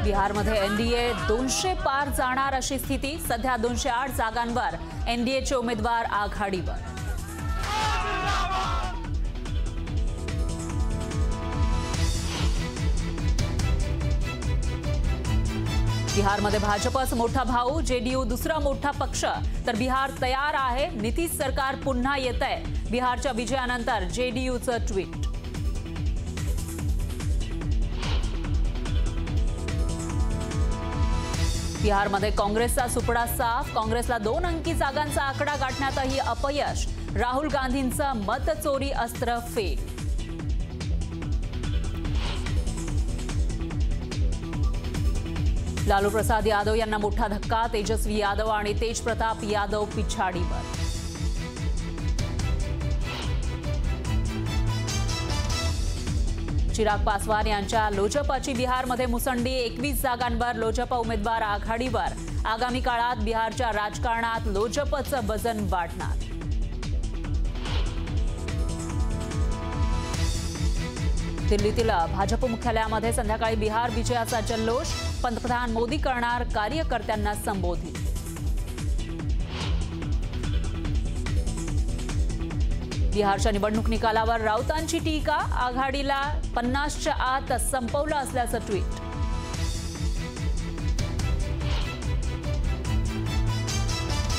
बिहारमध्ये एनडीए 200 पार जाणार अशी स्थिती। सध्या 208 जागांवर एनडीएचे उमेदवार आघाडीवर। बिहारमध्ये भाजपच मोठा भाऊ, जेडीयू दुसरा मोठा पक्ष, तर बिहार तयार आहे, नितीश सरकार पुन्हा येतंय। बिहारच्या विजयानंतर जेडीयूचं ट्विट। बिहारमध्ये काँग्रेसचा सुपडा साफ, काँग्रेसला 2 अंकी जागांचा आकडा गाठण्यातही अपयश। राहुल गांधींचं मतचोरी अस्त्र फेल। लालू प्रसाद यादव यांना मोठा धक्का, तेजस्वी यादव आणि तेज प्रताप यादव पिछाडीवर। चिराग पासवान यांच्या लोजपाची बिहारमध्ये मुसंडी, 21 जागांवर लोजपा उमेदवार आघाडीवर। आगामी काळात बिहारच्या राजकारणात लोजपचं वजन वाढणार। दिल्लीतील भाजप मुख्यालयामध्ये संध्याकाळी बिहार विजयाचा जल्लोष, पंतप्रधान मोदी करणार कार्यकर्त्यांना संबोधित। बिहारच्या निवडणूक निकालावर राऊतांची टीका, आघाडीला 50च्या आत संपवलं असल्याचं ट्विट।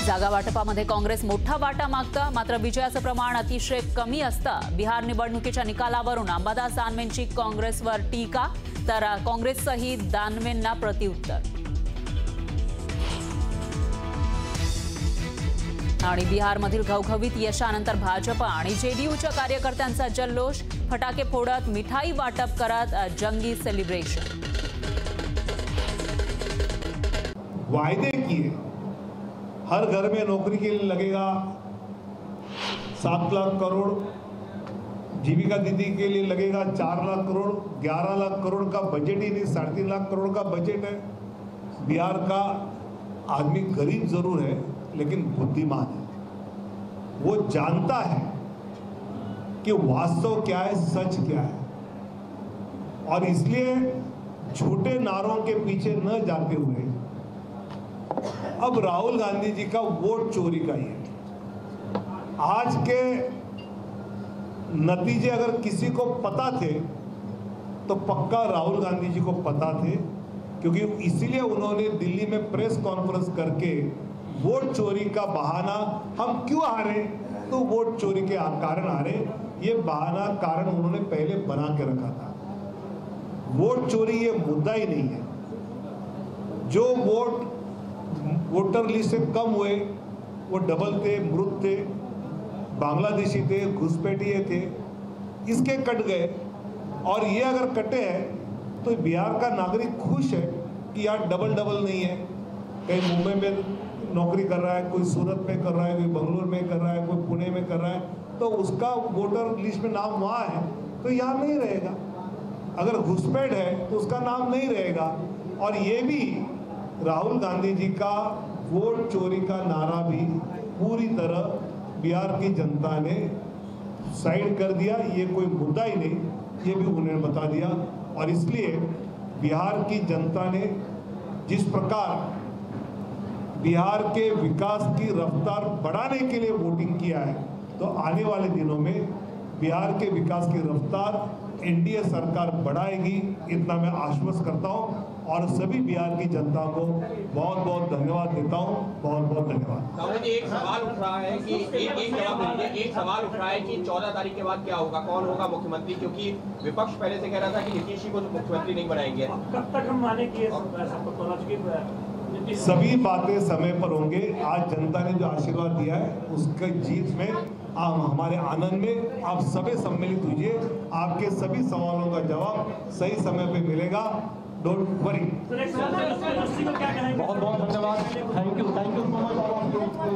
जागा वाटपामध्ये काँग्रेस मोठा वाटा मागतं, मात्र विजयाचं प्रमाण अतिशय कमी असतं। बिहार निवडणुकीच्या निकालावरून अंबादास दानवेंची काँग्रेसवर टीका, तर काँग्रेससही दानवेंना प्रत्युत्तर। आणि बिहारमधील घवघवीत यशानंतर भाजप आणि जेडीयूच्या कार्यकर्त्यांचा जल्लोष, फटाके फोडत मिठाई वाटप करत जंगी सेलिब्रेशन। वायदे किए, हर घर में नौकरी के लिए लगेगा 7 लाख करोड़, जीविका दीदी के लिए लगेगा 4 लाख करोड़, 11 लाख करोड़ का बजट ही नहीं, 3.5 लाख करोड़ का बजट है। बिहार का आदमी गरीब जरूर है लेकिन बुद्धिमान है, वो जानता है कि वास्तव क्या है, सच क्या है, और इसलिए झूठे नारों के पीछे न जाते हुए अब राहुल गांधी जी का वोट चोरी का ही है। आज के नतीजे अगर किसी को पता थे तो पक्का राहुल गांधी जी को पता थे, क्योंकि इसीलिए उन्होंने दिल्ली में प्रेस कॉन्फ्रेंस करके वोट चोरी का बहाना, हम क्यों हारे तो वोट चोरी के कारण हारे, ये बहाना कारण उन्होंने पहले बना के रखा था। वोट चोरी ये मुद्दा ही नहीं है। जो वोटर लिस्ट से कम हुए वो डबल थे, मृत थे, बांग्लादेशी थे, घुसपैठिए थे, इसके कट गए। और ये अगर कटे हैं तो बिहार का नागरिक खुश है कि यार डबल नहीं है। कहीं मुंबई में नौकरी कर रहा है, कोई सूरत में कर रहा है, कोई बंगलोर में कर रहा है, कोई पुणे में कर रहा है, तो उसका वोटर लिस्ट में नाम वहाँ है तो यहाँ नहीं रहेगा। अगर घुसपैठ है तो उसका नाम नहीं रहेगा। और ये भी राहुल गांधी जी का वोट चोरी का नारा भी पूरी तरह बिहार की जनता ने साइड कर दिया, ये कोई मुद्दा ही नहीं, ये भी उन्होंने बता दिया। और इसलिए बिहार की जनता ने जिस प्रकार बिहार के विकास की रफ्तार बढ़ाने के लिए वोटिंग किया है, तो आने वाले दिनों में बिहार के विकास की रफ्तार एनडीए सरकार बढ़ाएगी, इतना मैं आश्वस्त करता हूं। और सभी बिहार की जनता को बहुत बहुत धन्यवाद देता हूं। बहुत बहुत धन्यवाद। एक सवाल उठ रहा है कि एक सवाल उठ रहा है कि 14 तारीख के बाद क्या होगा, कौन होगा मुख्यमंत्री, क्योंकि विपक्ष पहले से कह रहा था कि नीतीश जी को मुख्यमंत्री नहीं बनाएंगे। कब तक हम माने कि सभी बातें समय पर होंगे। आज जनता ने जो आशीर्वाद दिया है उसके जीत में आप हमारे आनंद में आप सभी सम्मिलित हुए। आपके सभी सवालों का जवाब सही समय पे मिलेगा, डोंट वरी। बहुत बहुत धन्यवाद, थैंक यू सो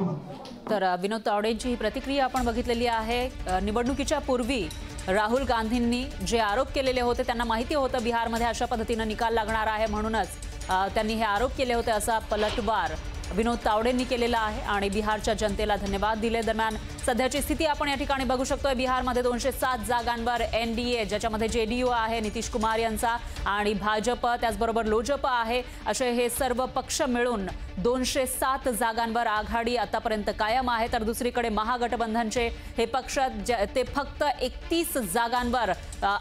मच। तर विनोद तावडेंची ही प्रतिक्रिया आपण बघितलेली आहे। निवडणुकीच्या पूर्वी राहुल गांधींनी जे आरोप केलेले होते त्यांना माहिती होतं बिहारमध्ये अशा पद्धतीने निकाल लागणार आहे, म्हणूनच त्यांनी हे आरोप केले होते, असा पलटवार विनोद तावडेंनी केलेला आहे आणि बिहारच्या जनतेला धन्यवाद दिले। दरम्यान सध्याची स्थिती आपण या ठिकाणी बघू शकतोय। बिहारमध्ये 207 जागांवर एनडीए, ज्याच्यामध्ये जेडीयू आहे नितीश कुमार यांचा आणि भाजप त्याचबरोबर लोजप आहे, असे हे सर्व पक्ष मिळून 207 जागांवर आघाडी आतापर्यंत कायम आहे। तर दुसरीकडे महागठबंधनचे हे पक्ष ते फक्त 31 जागांवर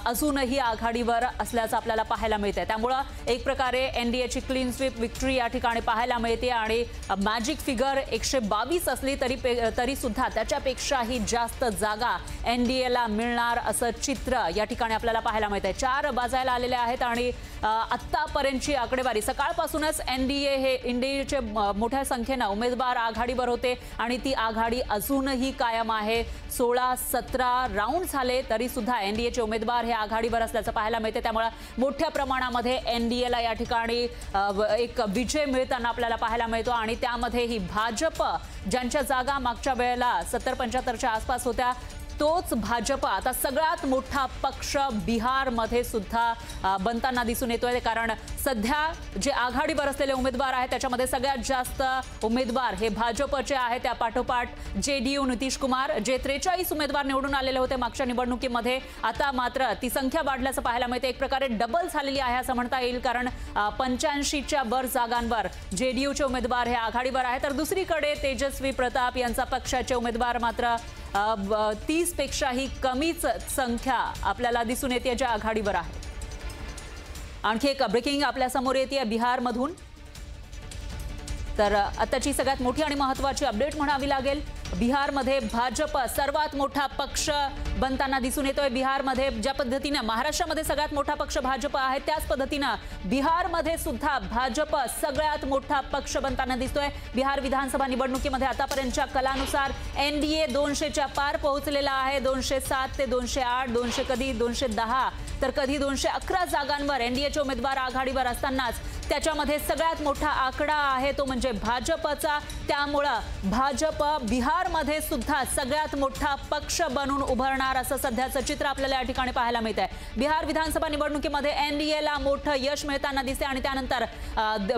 अजूनही आघाडीवर असल्याचं आपल्याला पाहायला मिळतंय। त्यामुळे एक प्रकारे एनडीएची क्लीन स्वीप विक्ट्री या ठिकाणी पाहायला मिळते आणि मॅजिक फिगर 122 असली तरी सुद्धा त्याच्यापेक्षाही जास्त जागा एनडीएला मिळणार असं चित्र या ठिकाणी आपल्याला पाहायला मिळतंय। 4 वाजायला आलेले आहेत आणि आतापर्यंतची आकडेवारी सकाळपासूनच एनडीएचे मोठ्या संख्येने उमेदवार आघाडीवर होते आणि ती आघाडी अजूनही कायम आहे। 16-17 राऊंड झाले तरी सुद्धा एनडीएचे उमेदवार हे आघाडीवर असल्याचं पाहायला मिळते। त्यामुळे मोठ्या प्रमाणामध्ये एनडीएला या ठिकाणी एक विजय मिळताना आपल्याला पाहायला मिळतो आणि त्यामध्ये ही भाजप ज्यांच्या जागा मागच्या वेळेला 70-75च्या आसपास होत्या, तोच भाजप आता सगळ्यात मोठा पक्ष बिहारमध्ये सुद्धा बनताना दिसून येतोय। कारण सध्या जे आघाडीवर असलेले उमेदवार आहेत त्याच्यामध्ये सगळ्यात जास्त उमेदवार हे भाजपचे आहेत। त्या पाठोपाठ जेडीयू नितीश कुमार जे 43 उमेदवार निवडून आलेले होते मागच्या निवडणुकीमध्ये, आता मात्र ती संख्या वाढल्याचं पाहायला मिळते। एक प्रकारे डबल झालेली आहे असं म्हणता येईल, कारण 85च्या वर जागांवर जेडीयूचे उमेदवार हे आघाडीवर आहेत। तर दुसरीकडे तेजस्वी प्रताप यांचा पक्षाचे उमेदवार मात्र 30 पेक्षाही कमीच संख्या आपल्याला दिसून येते ज्या आघाडीवर आहे। आणखी एक ब्रेकिंग आपल्या समोर येते बिहारमधून। तर आताची सगळ्यात मोठी आणि महत्त्वाची अपडेट म्हणावी लागेल। बिहारमध्ये भाजप सर्वात मोठा पक्ष बनताना दिसून येतोय। बिहारमध्ये ज्या पद्धतीने महाराष्ट्रामध्ये सगळ्यात मोठा पक्ष भाजप आहे, त्याच पद्धतीने बिहारमध्ये सुद्धा भाजप सगळ्यात मोठा पक्ष बनताना दिसतोय। बिहार विधानसभा निवडणुकीमध्ये आतापर्यंतच्या कलानुसार एनडीए 200च्या पार पोहोचलेला आहे। 207 ते 208, 200 कधी 210 तर कधी 211 जागांवर एनडीएचे उमेदवार आघाडीवर असतानाच त्याच्यामध्ये सगळ्यात मोठा आकडा आहे तो म्हणजे भाजपचा। त्यामुळे भाजप बिहारमध्ये सुद्धा सगळ्यात मोठा पक्ष बनून उभरणार असं सध्याचं चित्र आपल्याला या ठिकाणी पाहायला मिळत आहे। बिहार विधानसभा निवडणुकीमध्ये एनडीएला मोठं यश मिळताना दिसते आणि त्यानंतर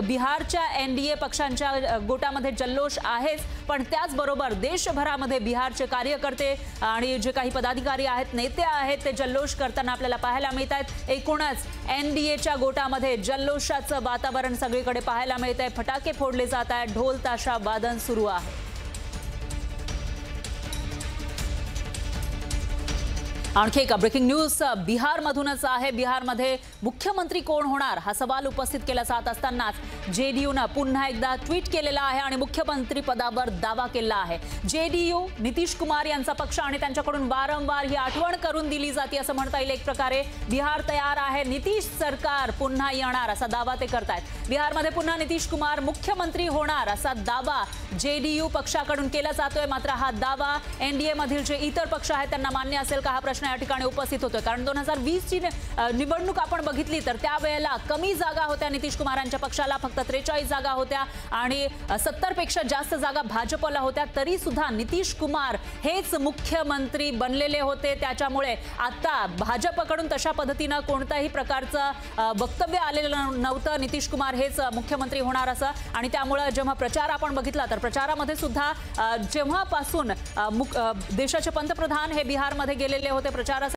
बिहारच्या एनडीए पक्षांच्या गोटामध्ये जल्लोष आहेच, पण त्याचबरोबर देशभरामध्ये बिहारचे कार्यकर्ते आणि जे काही पदाधिकारी आहेत, नेते आहेत, ते जल्लोष करताना आपल्याला पाहायला मिळत आहेत। एकूणच एनडीएच्या गोटामध्ये जल्लोषाचं वातावरण सगळीकडे पाहायला मिळत आहे। फटाके फोडले जात आहेत, ढोल ताशा वादन सुरू आहे। आणखी एक ब्रेकिंग न्यूज बिहारमधूनच आहे। बिहारमध्ये मुख्यमंत्री कोण होणार हा सवाल उपस्थित केला जात असतानाच जेडीयूने पुन्हा एकदा ट्विट केलेला आहे आणि मुख्यमंत्री पदावर दावा केला आहे। जेडीयू नितीश कुमार यांचा पक्ष आणि त्यांच्याकडून वारंवार ही आठवण करून दिली जाते असं म्हणता येईल। एक प्रकारे बिहार तयार आहे, नितीश सरकार पुन्हा येणार असा दावा ते करतायत। बिहारमध्ये पुन्हा नितीश कुमार मुख्यमंत्री होणार असा दावा जेडीयू पक्षाकडून केला जातोय। मात्र हा दावा एनडीए मधील जे इतर पक्ष आहेत त्यांना मान्य असेल का हा प्रश्न या ठिकाणी उपस्थित होतोय। कारण 2020 ची निवडणूक आपण बघितली तर त्यावेळेला कमी जागा होत्या नितीश कुमारांच्या पक्षाला, फक्त 43 जागा होत्या आणि 70 पेक्षा जास्त जागा भाजपला होत्या, तरी सुद्धा नितीश कुमार हेच मुख्यमंत्री बनलेले होते। त्याच्यामुळे आता भाजपकडून तशा पद्धतीने कोणत्याही प्रकारचं वक्तव्य आलेलं नव्हतं नितीश कुमार हेच मुख्यमंत्री होणार असं। आणि त्यामुळे जेव्हा प्रचार आपण बघितला तर प्रचारामध्ये सुद्धा जेव्हापासून देशाचे पंतप्रधान हे बिहारमध्ये गेलेले होते प्रचारासाठी